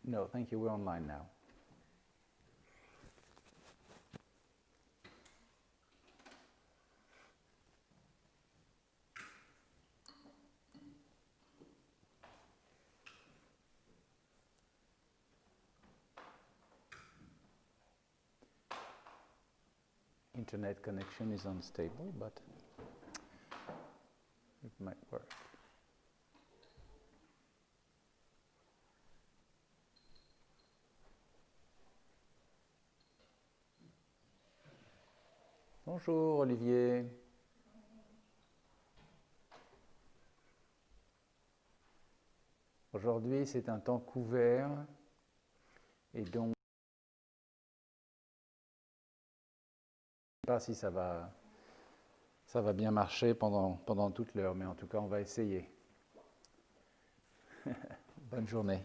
No, thank you. We're online now. Internet connection is unstable, but it might work. Bonjour Olivier. Aujourd'hui, c'est un temps couvert et donc je ne sais pas si ça va bien marcher pendant toute l'heure, mais en tout cas, on va essayer. Bonne journée.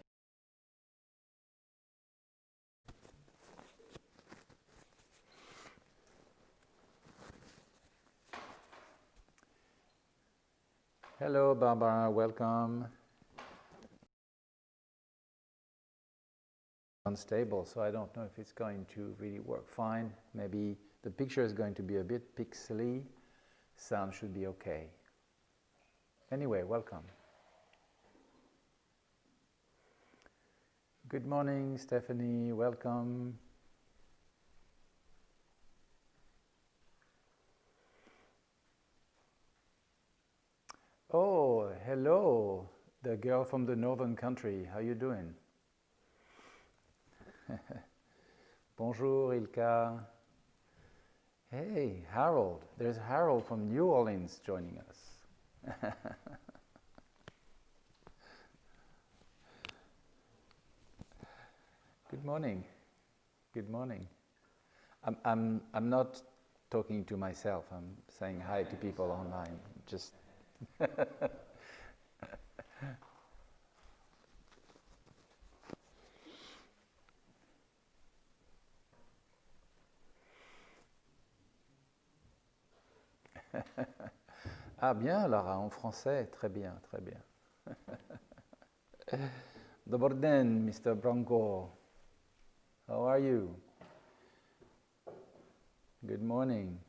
Hello, Barbara, welcome. Unstable, so I don't know if it's going to really work fine. Maybe the picture is going to be a bit pixely. Sound should be okay. Anyway, welcome. Good morning, Stephanie, welcome. Oh, hello, the girl from the northern country. How you doing? Bonjour, Ilka. Hey, Harold. There's Harold from New Orleans joining us. Good morning. Good morning. I'm not talking to myself. I'm saying hi to people online. Just Ah bien, Lara, en français, très bien, très bien. Добрый день, Mr. Branco. How are you? Good morning.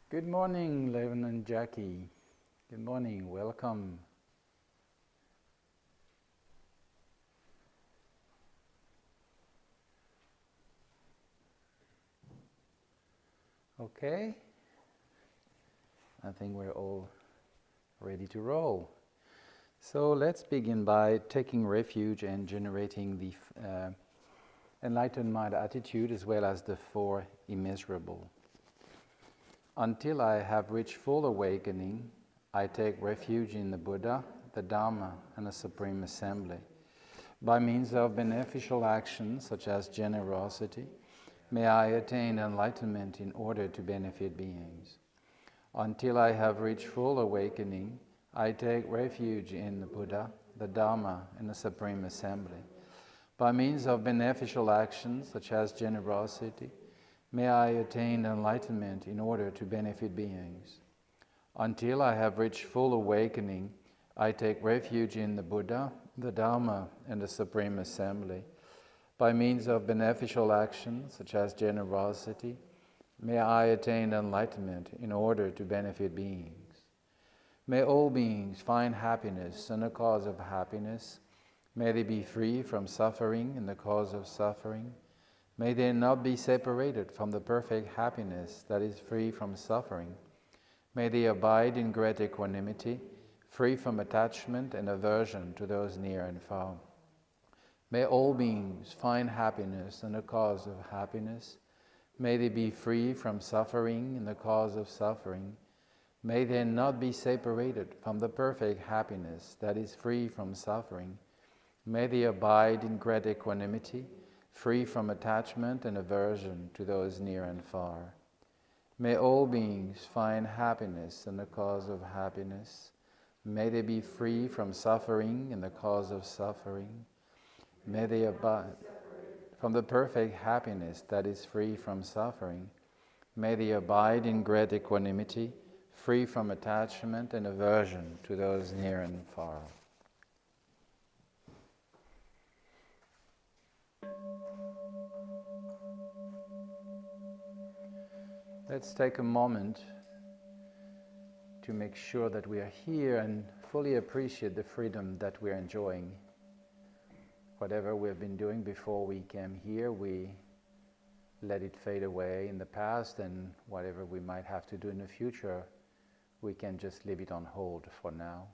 Good morning, Levin and Jackie. Good morning, welcome. Okay, I think we're all ready to roll. So let's begin by taking refuge and generating the enlightened mind attitude as well as the four immeasurable. Until I have reached full awakening, I take refuge in the Buddha, the Dharma, and the Supreme Assembly. By means of beneficial actions such as generosity, may I attain enlightenment in order to benefit beings. Until I have reached full awakening, I take refuge in the Buddha, the Dharma, and the Supreme Assembly. By means of beneficial actions such as generosity, may I attain enlightenment in order to benefit beings. Until I have reached full awakening, I take refuge in the Buddha, the Dharma, and the Supreme Assembly. By means of beneficial actions, such as generosity, may I attain enlightenment in order to benefit beings. May all beings find happiness and the cause of happiness. May they be free from suffering and the cause of suffering. May they not be separated from the perfect happiness that is free from suffering. May they abide in great equanimity, free from attachment and aversion to those near and far. May all beings find happiness and the cause of happiness. May they be free from suffering and the cause of suffering. May they not be separated from the perfect happiness that is free from suffering. May they abide in great equanimity, free from attachment and aversion to those near and far. May all beings find happiness and the cause of happiness. May they be free from suffering and the cause of suffering. May they abide from the perfect happiness that is free from suffering. May they abide in great equanimity, free from attachment and aversion to those near and far. Let's take a moment to make sure that we are here and fully appreciate the freedom that we're enjoying. Whatever we've been doing before we came here, we let it fade away in the past, and whatever we might have to do in the future, we can just leave it on hold for now.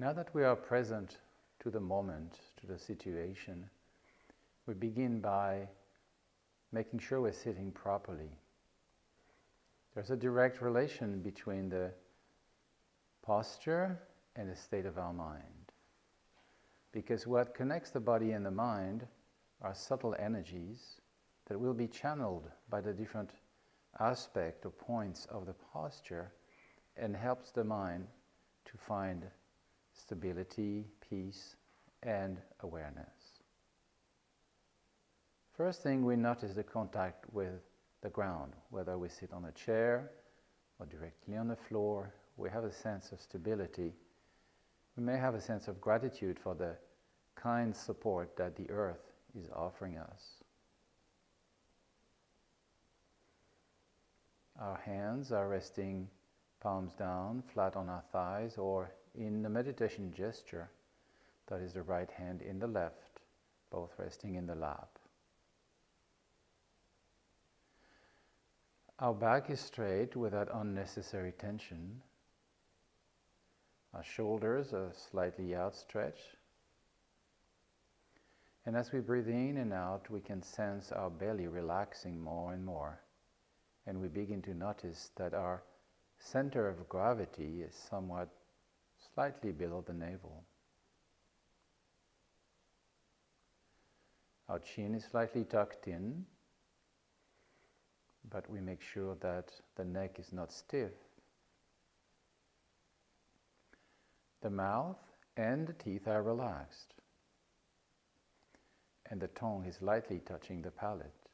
Now that we are present to the moment, to the situation, we begin by making sure we're sitting properly. There's a direct relation between the posture and the state of our mind. Because what connects the body and the mind are subtle energies that will be channeled by the different aspects or points of the posture and helps the mind to find stability, peace, and awareness. First thing, we notice the contact with the ground. Whether we sit on a chair or directly on the floor, we have a sense of stability. We may have a sense of gratitude for the kind support that the earth is offering us. Our hands are resting palms down, flat on our thighs, or in the meditation gesture, that is the right hand in the left, both resting in the lap. Our back is straight without unnecessary tension. Our shoulders are slightly outstretched. And as we breathe in and out, we can sense our belly relaxing more and more. And we begin to notice that our center of gravity is somewhat slightly below the navel. Our chin is slightly tucked in, but we make sure that the neck is not stiff. The mouth and the teeth are relaxed, and the tongue is lightly touching the palate.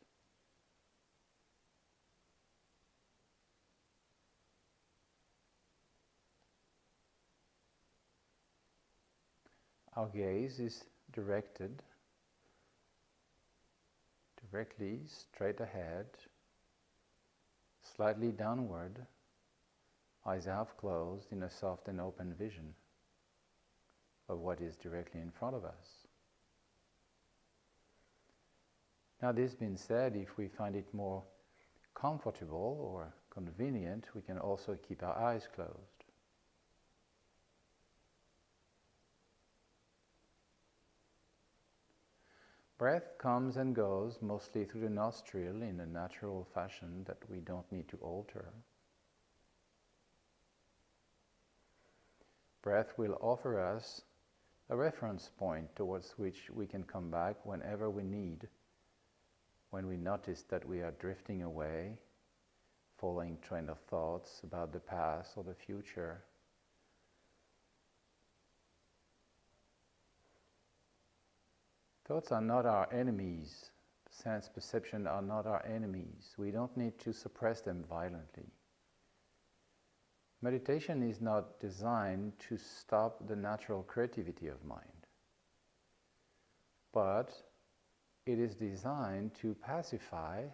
Our gaze is directly straight ahead, slightly downward, eyes half closed in a soft and open vision of what is directly in front of us. Now, this being said, if we find it more comfortable or convenient, we can also keep our eyes closed. Breath comes and goes mostly through the nostril in a natural fashion that we don't need to alter. Breath will offer us a reference point towards which we can come back whenever we need, when we notice that we are drifting away, following train of thoughts about the past or the future. Thoughts are not our enemies. Sense perception are not our enemies. We don't need to suppress them violently. Meditation is not designed to stop the natural creativity of mind, but it is designed to pacify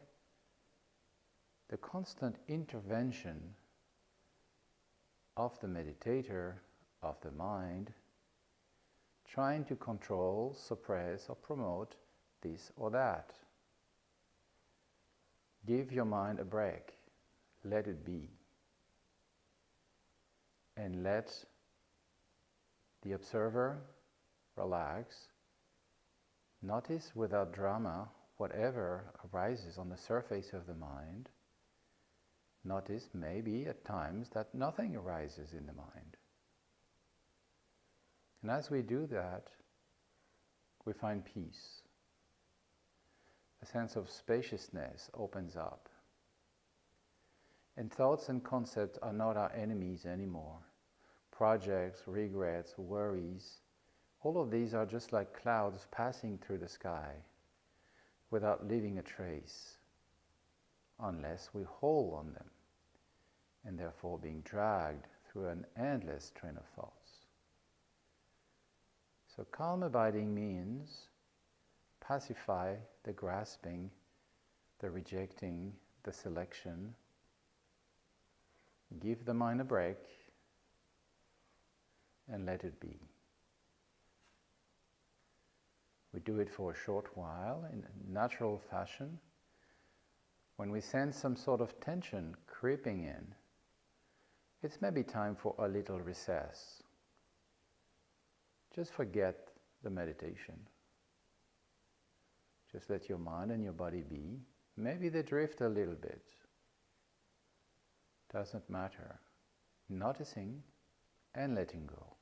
the constant intervention of the meditator, of the mind, trying to control, suppress, or promote this or that. Give your mind a break. Let it be. And let the observer relax. Notice without drama whatever arises on the surface of the mind. Notice maybe at times that nothing arises in the mind. And as we do that, we find peace. A sense of spaciousness opens up. And thoughts and concepts are not our enemies anymore. Projects, regrets, worries, all of these are just like clouds passing through the sky without leaving a trace, unless we hold on them, and therefore being dragged through an endless train of thoughts. So calm abiding means pacify the grasping, the rejecting, the selection. Give the mind a break and let it be. We do it for a short while in a natural fashion. When we sense some sort of tension creeping in, it's maybe time for a little recess. Just forget the meditation. Just let your mind and your body be. Maybe they drift a little bit. Doesn't matter. Noticing and letting go.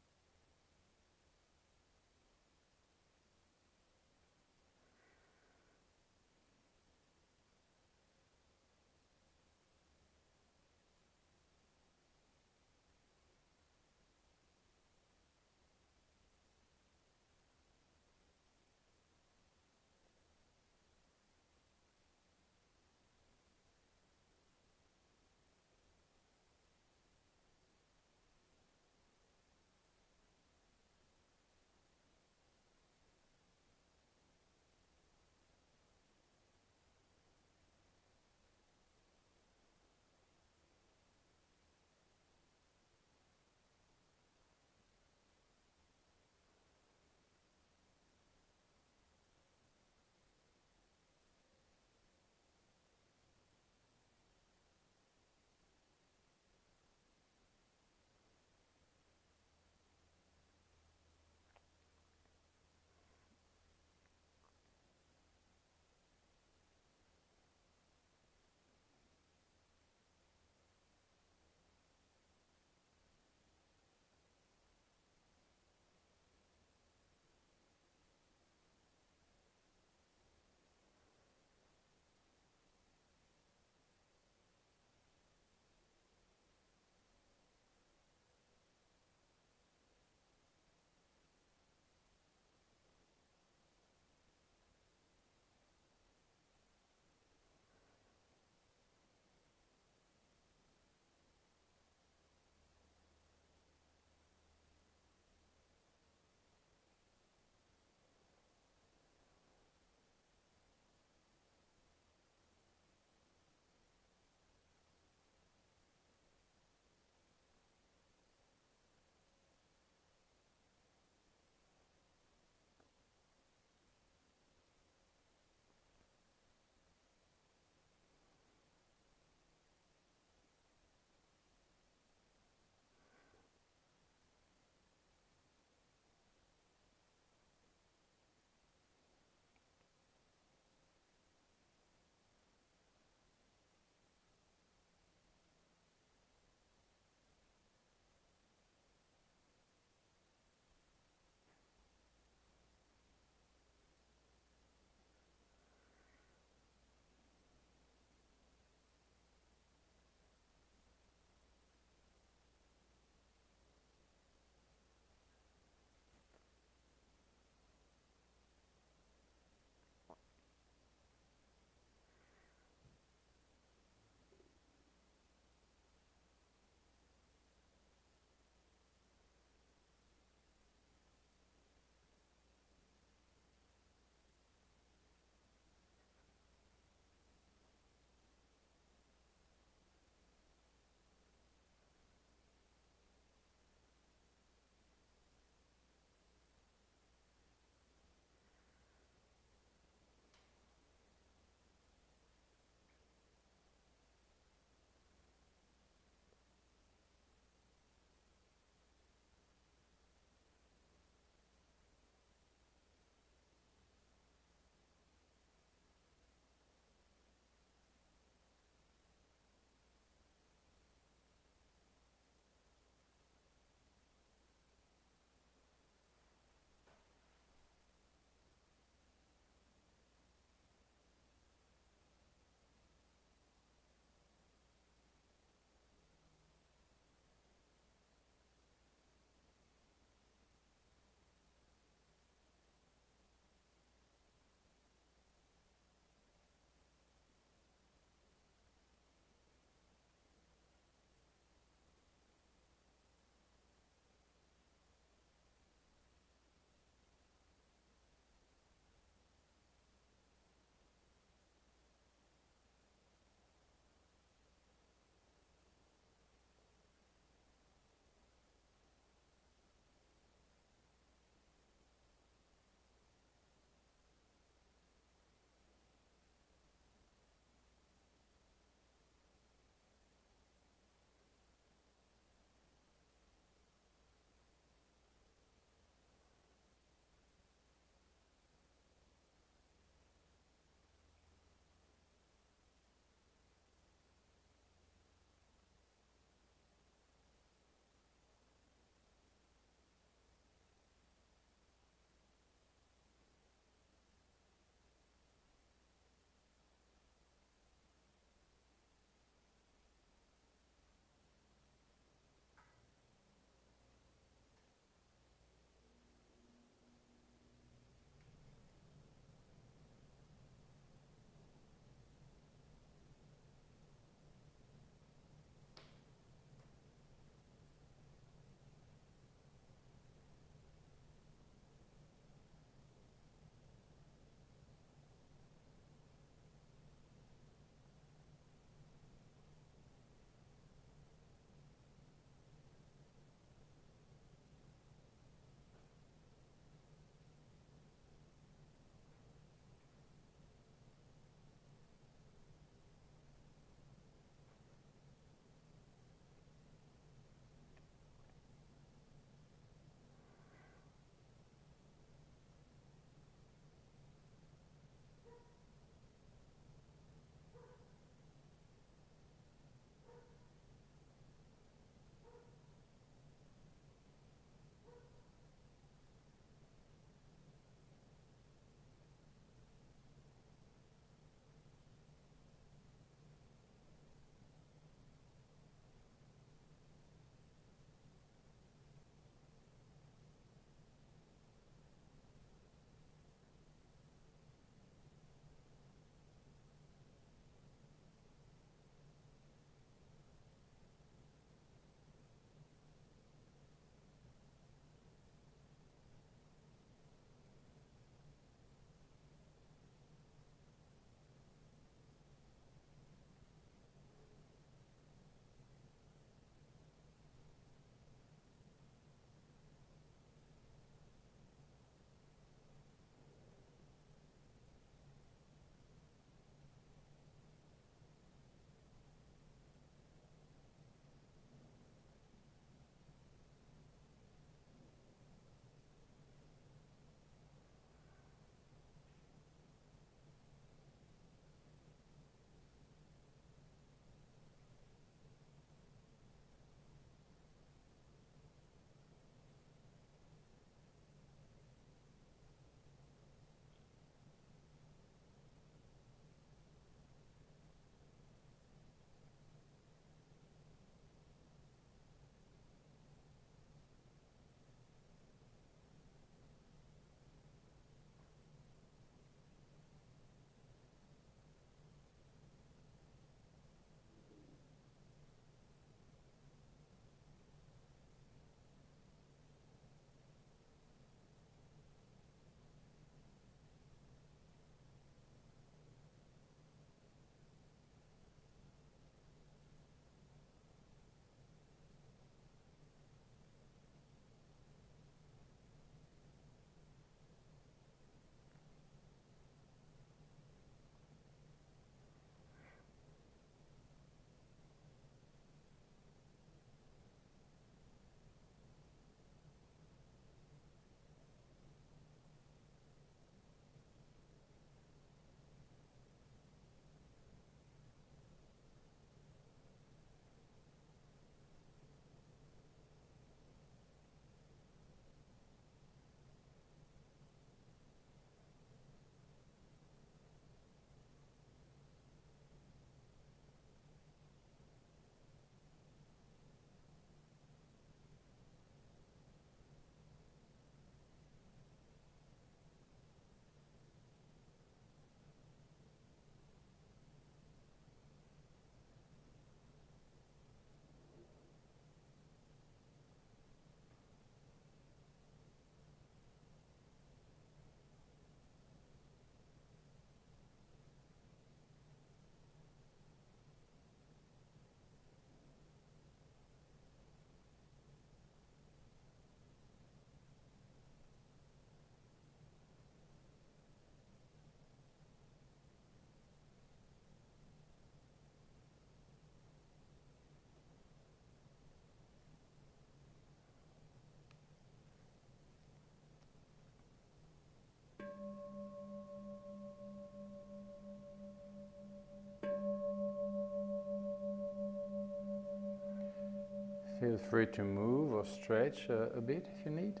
Feel free to move or stretch a bit if you need.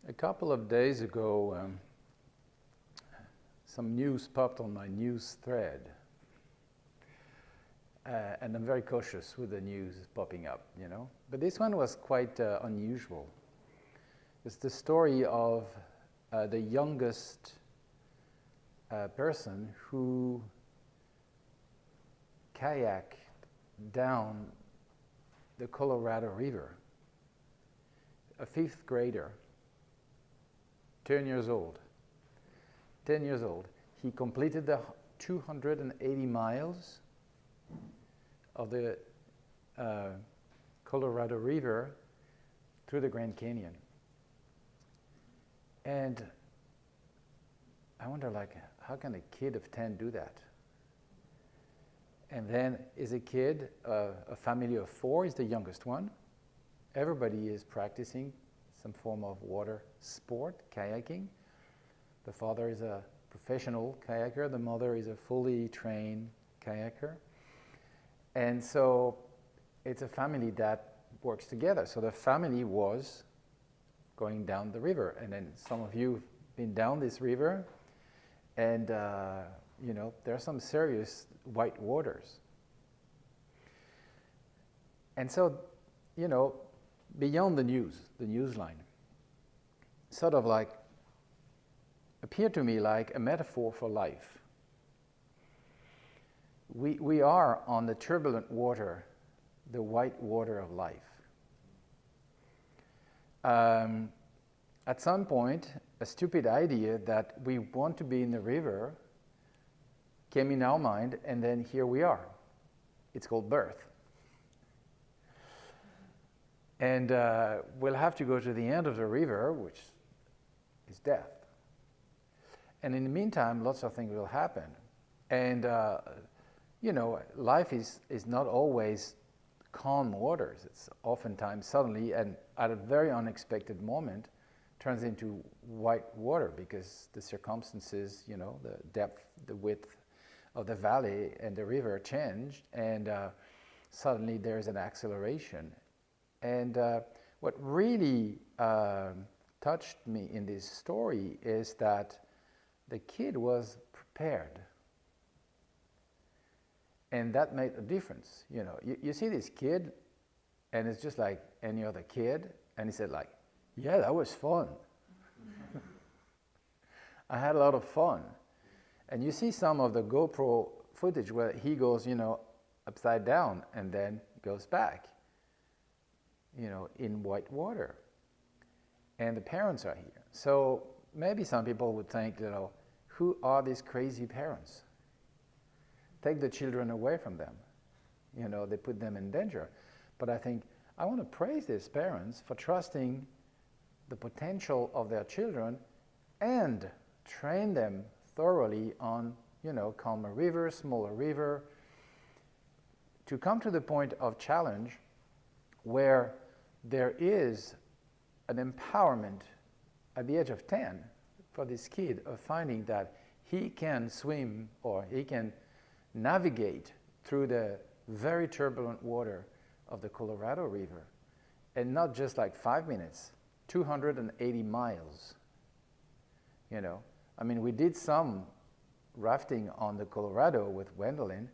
A couple of days ago, some news popped on my news thread. And I'm very cautious with the news popping up, you know. But this one was quite unusual. It's the story of the youngest person who kayaked down the Colorado River, a 5th grader. 10 years old. 10 years old. He completed the 280 miles of the Colorado River through the Grand Canyon. And I wonder, like, how can a kid of 10 do that? And then is a kid, a family of 4 is the youngest one. Everybody is practicing some form of water sport, kayaking. The father is a professional kayaker, the mother is a fully trained kayaker. And so it's a family that works together. So the family was going down the river. And then some of you have been down this river, and you know, there are some serious white waters. And so, you know, beyond the news line, sort of like appeared to me like a metaphor for life. We are on the turbulent water, the white water of life. At some point, a stupid idea that we want to be in the river came in our mind, and then here we are. It's called birth. And we'll have to go to the end of the river, which is death. And in the meantime, lots of things will happen. And, you know, life is not always calm waters. It's oftentimes suddenly, and at a very unexpected moment, turns into white water because the circumstances, you know, the depth, the width of the valley and the river changed, and suddenly there's an acceleration. And what really touched me in this story is that the kid was prepared. And that made a difference. You know, you see this kid, and it's just like any other kid, and he said like, yeah, that was fun. I had a lot of fun. And you see some of the GoPro footage where he goes, you know, upside down and then goes back, you know, in white water. And the parents are here. So maybe some people would think, you know, who are these crazy parents? Take the children away from them. You know, they put them in danger. But I think I want to praise these parents for trusting the potential of their children and train them thoroughly on, you know, calmer river, smaller river, to come to the point of challenge where there is an empowerment at the age of 10 for this kid of finding that he can swim or he can navigate through the very turbulent water of the Colorado River, and not just like 5 minutes, 280 miles. You know, I mean, we did some rafting on the Colorado with Gwendolyn.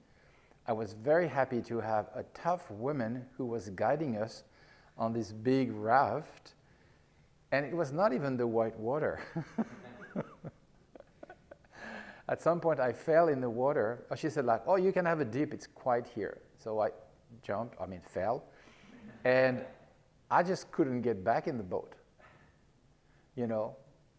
I was very happy to have a tough woman who was guiding us on this big raft, and it was not even the white water. At some point I fell in the water. She said like, oh, you can have a dip, it's quiet here. So I jumped, fell, and I just couldn't get back in the boat. You know,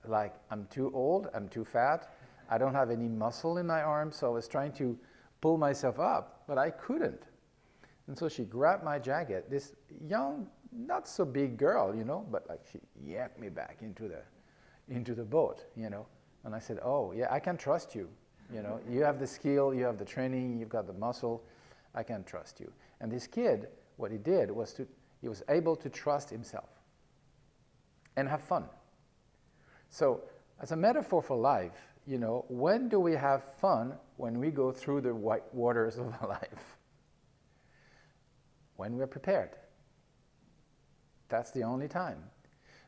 like I'm too old, I'm too fat, I don't have any muscle in my arms, so I was trying to pull myself up, but I couldn't. And so she grabbed my jacket, this young, not so big girl, you know, but like she yanked me back into the boat, you know. And I said, oh, yeah, I can trust you. You know, you have the skill, you have the training, you've got the muscle, I can trust you. And this kid, what he did was he was able to trust himself and have fun. So as a metaphor for life, you know, when do we have fun? When we go through the white waters of life. When we're prepared. That's the only time.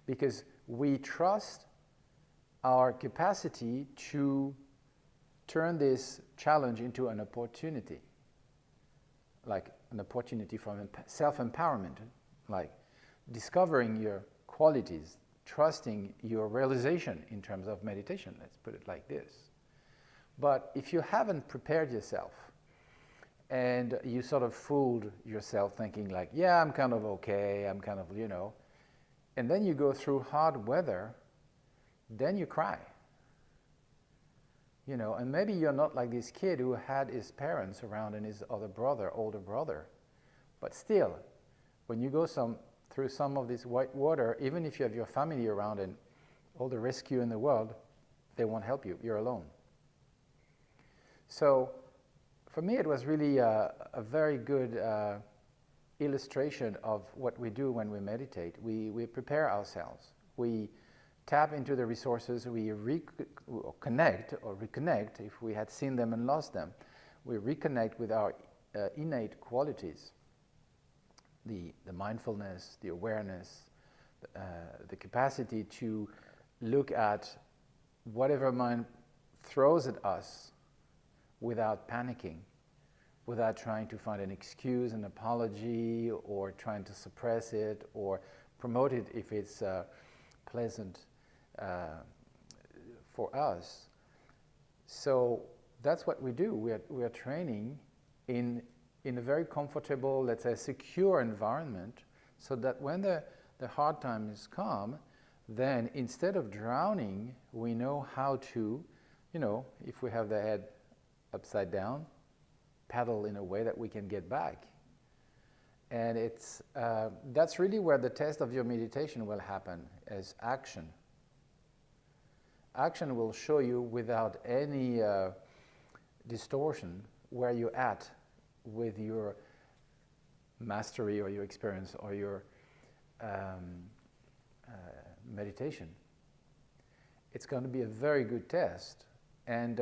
Because we trust our capacity to turn this challenge into an opportunity. Like an opportunity for self-empowerment. Like discovering your qualities, trusting your realization in terms of meditation, let's put it like this. But if you haven't prepared yourself and you sort of fooled yourself thinking like, yeah, I'm kind of okay, I'm kind of, you know, and then you go through hard weather, then you cry. You know, and maybe you're not like this kid who had his parents around and his older brother, but still, when you go through some of this white water, even if you have your family around and all the rescue in the world, they won't help you. You're alone. So for me, it was really a very good illustration of what we do when we meditate. We prepare ourselves. We tap into the resources. We reconnect if we had seen them and lost them. We reconnect with our innate qualities. The mindfulness, the awareness, the capacity to look at whatever mind throws at us without panicking, without trying to find an excuse, an apology, or trying to suppress it or promote it if it's pleasant for us. So that's what we do. We are training in a very comfortable, let's say, secure environment, so that when the hard times come, then instead of drowning, we know how to, you know, if we have the head upside down, paddle in a way that we can get back. And it's that's really where the test of your meditation will happen, as action. Action will show you without any distortion where you're at with your mastery or your experience or your meditation. It's going to be a very good test. And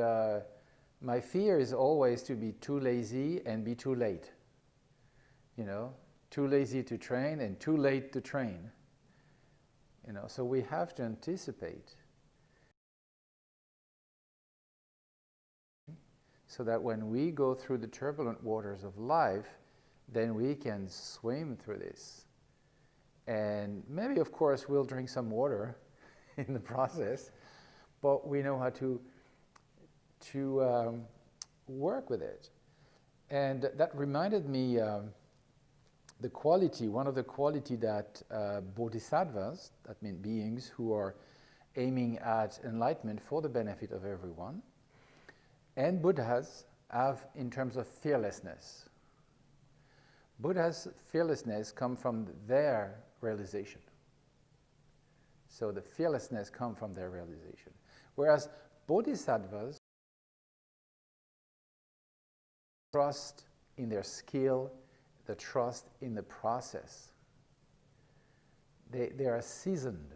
my fear is always to be too lazy and be too late. You know, too lazy to train and too late to train. You know, so we have to anticipate so that when we go through the turbulent waters of life, then we can swim through this. And maybe, of course, we'll drink some water in the process, but we know how to work with it. And that reminded me one of the quality that bodhisattvas, that means beings who are aiming at enlightenment for the benefit of everyone, and Buddhas have in terms of fearlessness. Buddha's fearlessness comes from their realization. So the fearlessness comes from their realization. Whereas bodhisattvas trust in their skill, the trust in the process. They are seasoned.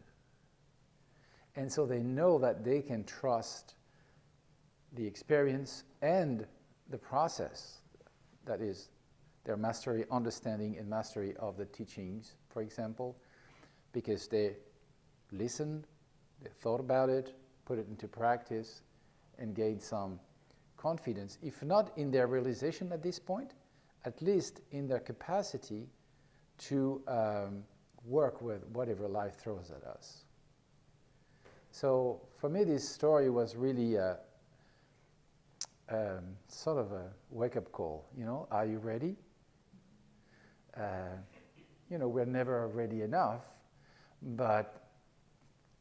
And so they know that they can trust the experience and the process, that is their mastery, understanding and mastery of the teachings, for example, because they listened, they thought about it, put it into practice, and gained some confidence, if not in their realization at this point, at least in their capacity to work with whatever life throws at us. So for me, this story was really sort of a wake-up call. You know, are you ready? we're never ready enough, but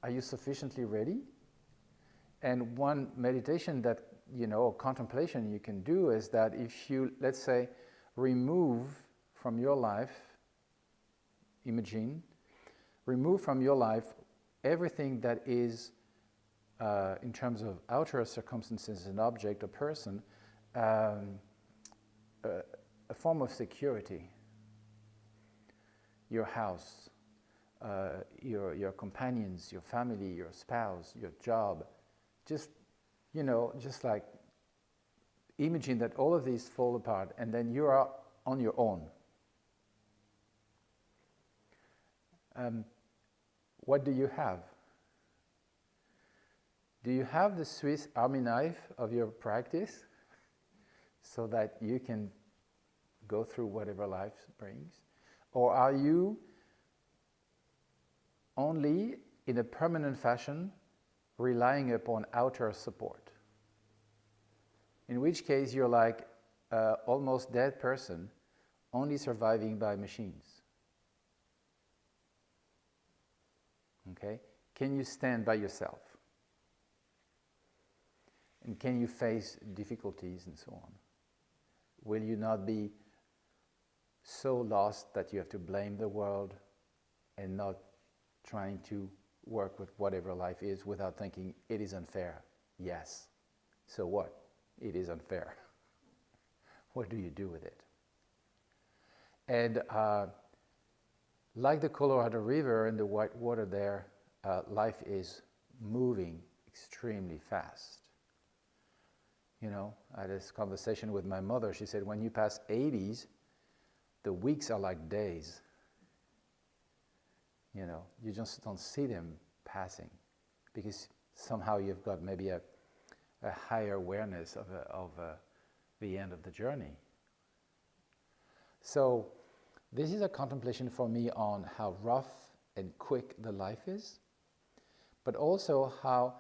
are you sufficiently ready? And one meditation that, or contemplation you can do is that if you, let's say, remove from your life, remove from your life everything that is, in terms of outer circumstances, an object, a person, a form of security, your house, your companions, your family, your spouse, your job, just like imagine that all of these fall apart and then you are on your own. What do you have? Do you have the Swiss Army knife of your practice so that you can go through whatever life brings? Or are you only in a permanent fashion relying upon outer support? In which case you're like an almost dead person, only surviving by machines. Okay? Can you stand by yourself? And can you face difficulties and so on? Will you not be so lost that you have to blame the world and not trying to work with whatever life is without thinking it is unfair? Yes. So what? It is unfair. What do you do with it? And like the Colorado River and the white water there, life is moving extremely fast. I had this conversation with my mother. She said, when you pass 80s, the weeks are like days. You just don't see them passing because somehow you've got maybe a higher awareness of the end of the journey. So this is a contemplation for me on how rough and quick the life is, but also how,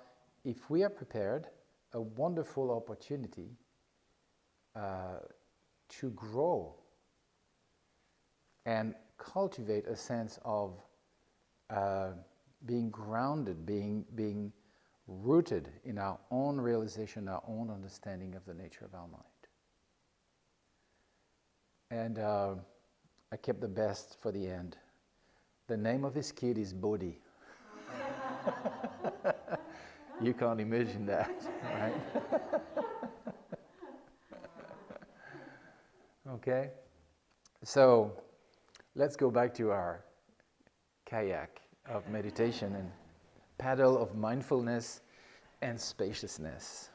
if we are prepared, a wonderful opportunity to grow and cultivate a sense of being grounded, being rooted in our own realization, our own understanding of the nature of our mind. And I kept the best for the end. The name of this kid is Bodhi. You can't imagine that, right? Okay? So let's go back to our kayak of meditation and paddle of mindfulness and spaciousness.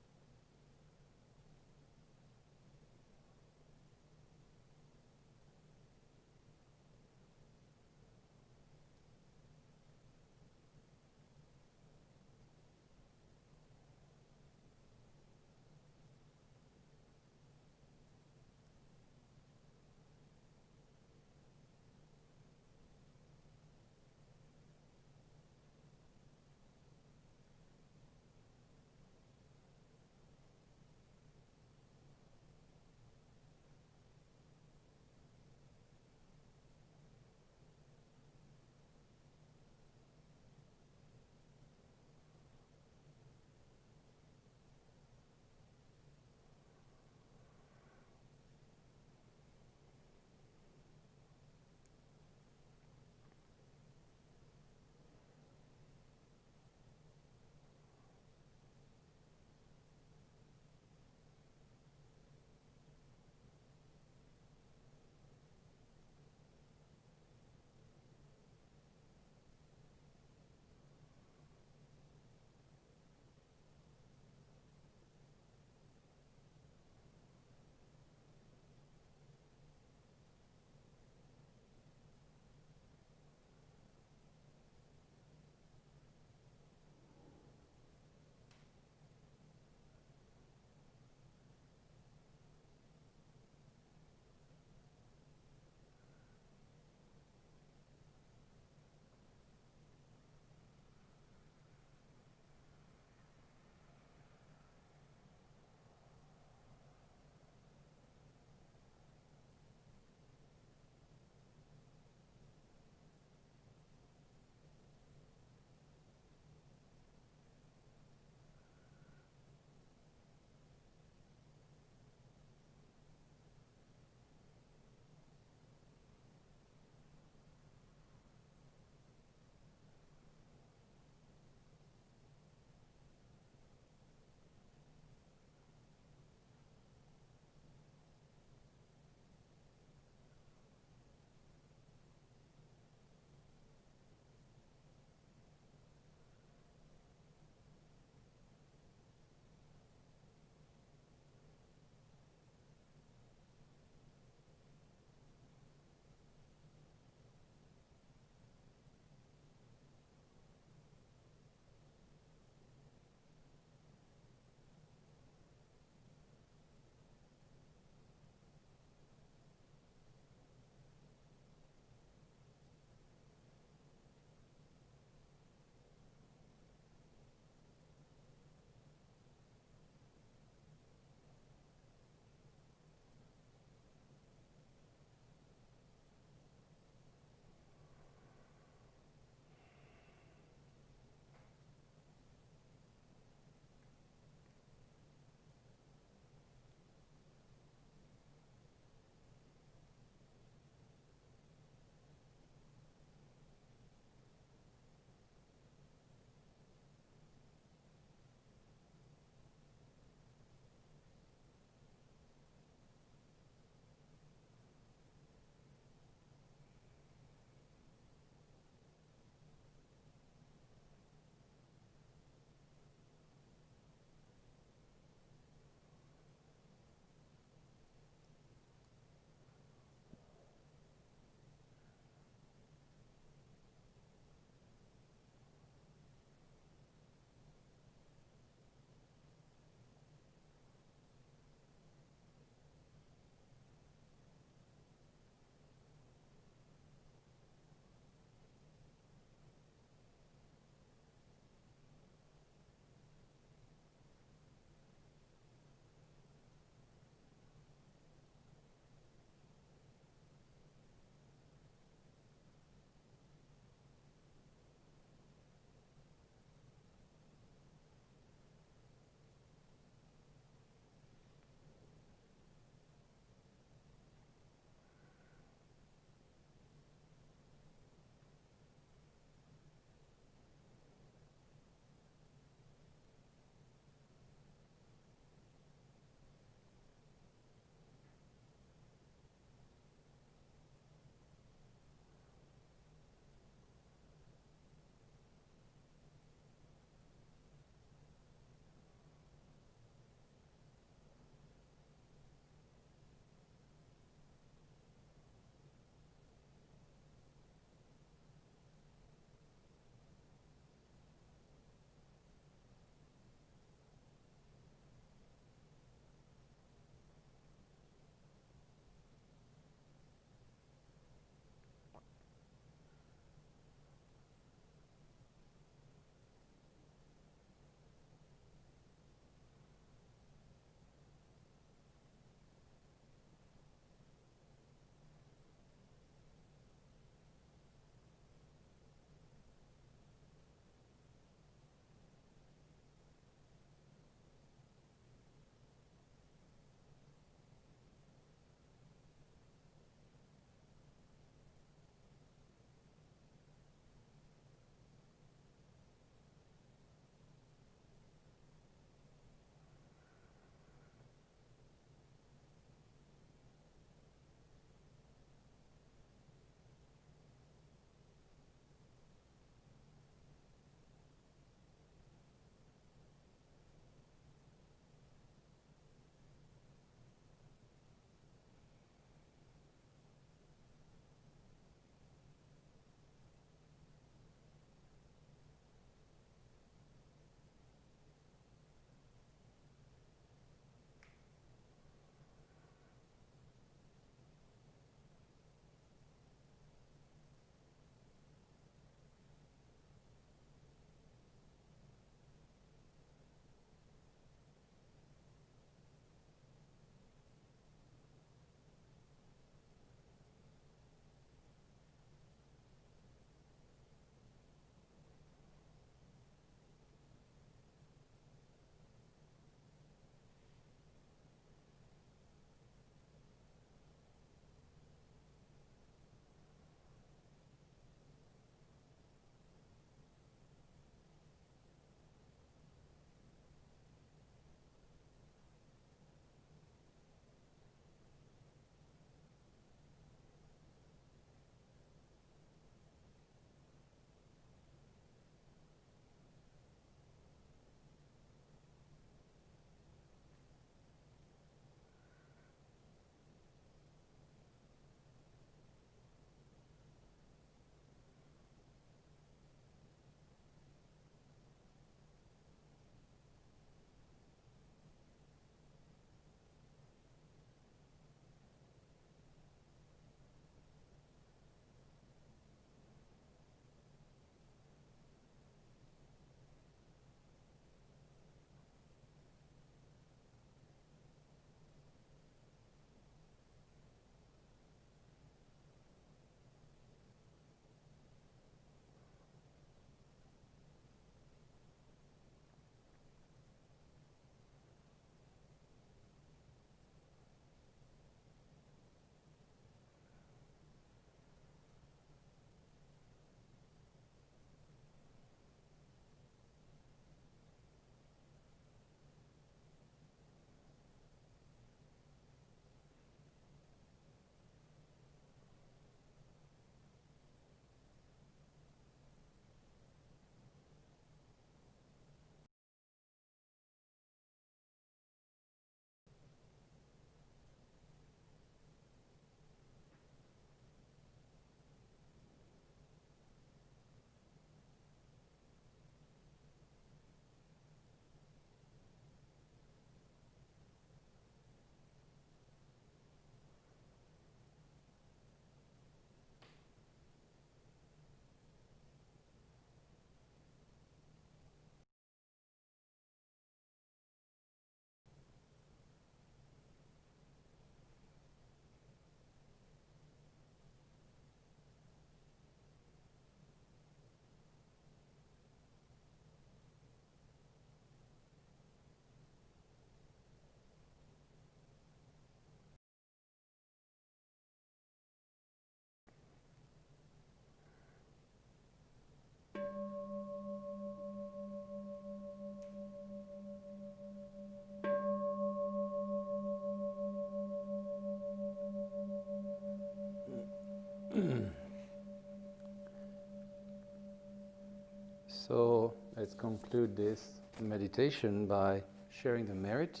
So let's conclude this meditation by sharing the merit.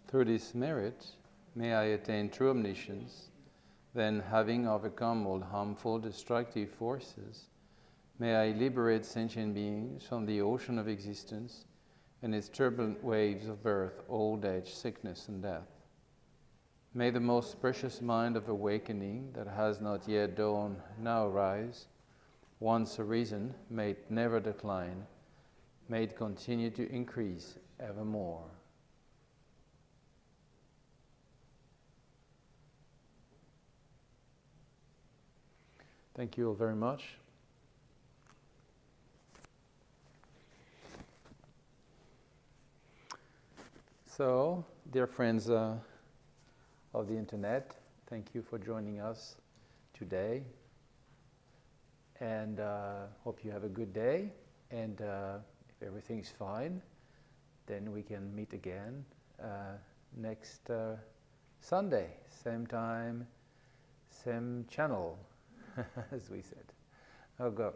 Through this merit, may I attain true omniscience, then having overcome all harmful destructive forces, may I liberate sentient beings from the ocean of existence and its turbulent waves of birth, old age, sickness, and death. May the most precious mind of awakening that has not yet dawned now rise. Once arisen, may it never decline, may it continue to increase evermore. Thank you all very much. So, dear friends of the internet, thank you for joining us today. And hope you have a good day. And if everything's fine, then we can meet again next Sunday, same time, same channel, as we said. Oh, go.